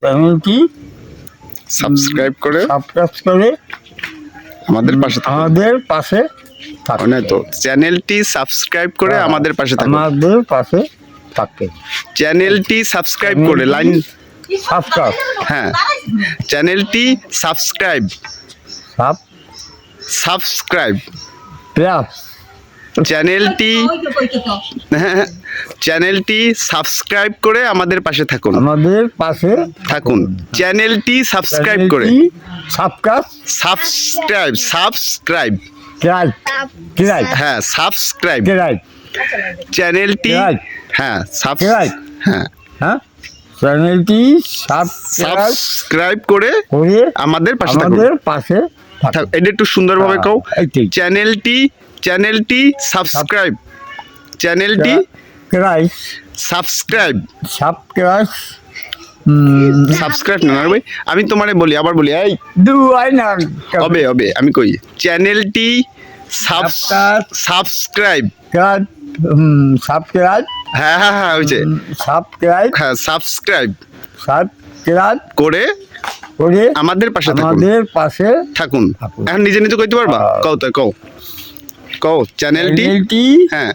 চ্যানেলটি সাবস্ক্রাইব করে আমাদের পাশে থাকুন। আমাদের পাশে থাকুন। না তো চ্যানেলটি সাবস্ক্রাইব করে আমাদের পাশে থাকুন। আমাদের পাশে থাকবেন। চ্যানেলটি সাবস্ক্রাইব করে লাইন সাবস্ক্রাইব হ্যাঁ চ্যানেলটি সাবস্ক্রাইব সাবস্ক্রাইব প্লাস চ্যানেলটি সাবস্ক্রাইব করে আমাদের পাশে থাকুন। আমাদের পাশে থাকুন চ্যানেলটি সাবস্ক্রাইব করে সাবস্ক্রাইব হ্যাঁ সাবস্ক্রাইব চ্যানেলটি হ্যাঁ সাবস্ক্রাইব হ্যাঁ হ্যাঁ চ্যানেলটি সাবস্ক্রাইব করে আমাদের পাশে থাকুন। আমাদের পাশে এটা একটু সুন্দরভাবে কও। চ্যানেলটি সাবস্ক্রাইব চ্যানেলটি সাবস্ক্রাইব না ভাই আমি তোমারে বলি আবার বলি এই হবে হবে আমি কই চ্যানেলটি সাবস্ক্রাইব হ্যাঁ হ্যাঁ হ্যাঁ হয়েছে হ্যাঁ সাবস্ক্রাইব করে আমাদের পাশে থাকুন। এখন নিজে নিজে কইতে পারবা? কও তো কও চ্যানেলটি হ্যাঁ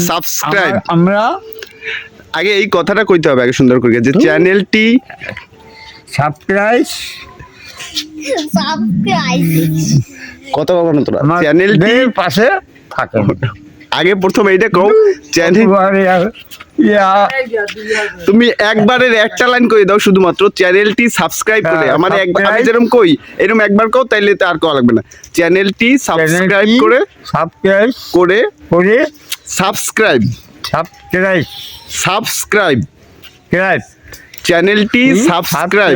সাবস্ক্রাইব আমরা আগে এই কথাটা কইতে হবে আগে সুন্দর করে যে চ্যানেলটি সাবস্ক্রাইব কত কখনো তোরা চ্যানেলটি পাশে থাকে। আগে প্রথম এইটা কও চ্যানেল তুমি একবারের একটা লাইন কই দাও শুধুমাত্র চ্যানেলটি সাবস্ক্রাইব করে মানে আমি যেরকম কই এরকম একবার কও তাইলে তো আর কওয়া লাগবে না। চ্যানেলটি সাবস্ক্রাইব করে সাবস্ক্রাইব চ্যানেলটি সাবস্ক্রাইব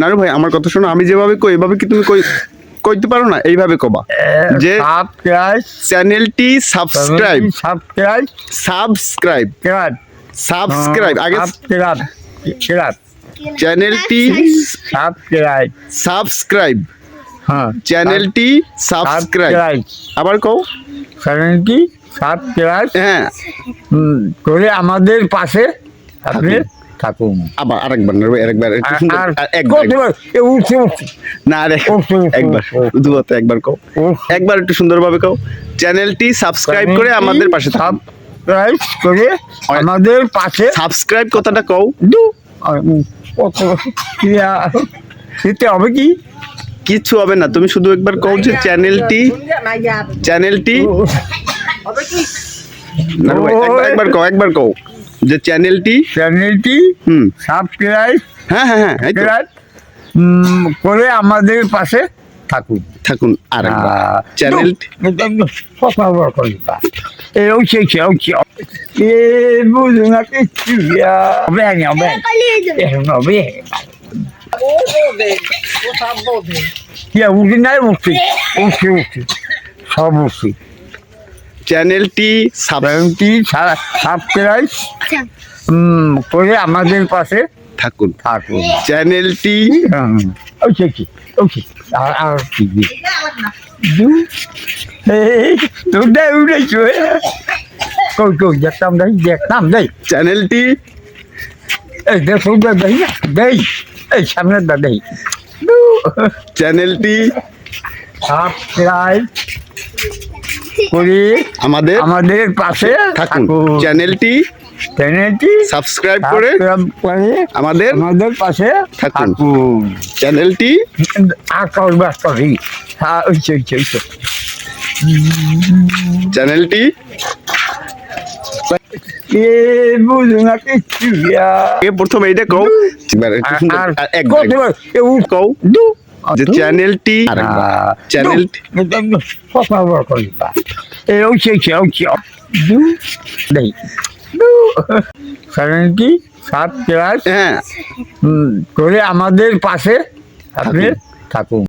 নারু ভাই আমার কথা শোনো আমি যেভাবে কই এভাবে কি তুমি কইতে পারো না? এইভাবে কবা যে চ্যানেলটি সাবস্ক্রাইব আগে চ্যানেলটি সাবস্ক্রাইব চ্যানেলটি সাবস্ক্রাইব আবার কও চ্যানেলটি সাবস্ক্রাইব হ্যাঁ করে আমাদের পাশে থাকুন। আবার আরেকবার একটু সুন্দর না একবার কও একবার একটু সুন্দরভাবে কও চ্যানেলটি সাবস্ক্রাইব করে আমাদের পাশে থাকুন। আমাদের পাশে সাবস্ক্রাইব কথাটা কও হবে কি কিছু হবে না তুমি শুধু একবার কও যে চ্যানেলটি একবার কও যে চ্যানেলটি সাবস্ক্রাইব হ্যাঁ হ্যাঁ হ্যাঁ করে আমাদের পাশে থাকুন আর চ্যানেলটি চ্যানেলটি সাবস্ক্রাইব করে আমাদের পাশে থাকুন চ্যানেলটি চ্যানেলটি সামনের দাদাই চ্যানেলটি সাবস্ক্রাইব করে আমাদের পাশে থাকুন চ্যানেলটি সাবস্ক্রাইব করে আমাদের পাশে থাকুন চ্যানেলটি চ্যানেলটি প্রথম এইটা কও একবার কও যে চ্যানেলটি চ্যানেলটি সাবস্ক্রাইব হ্যাঁ করে আমাদের পাশে থাকুন।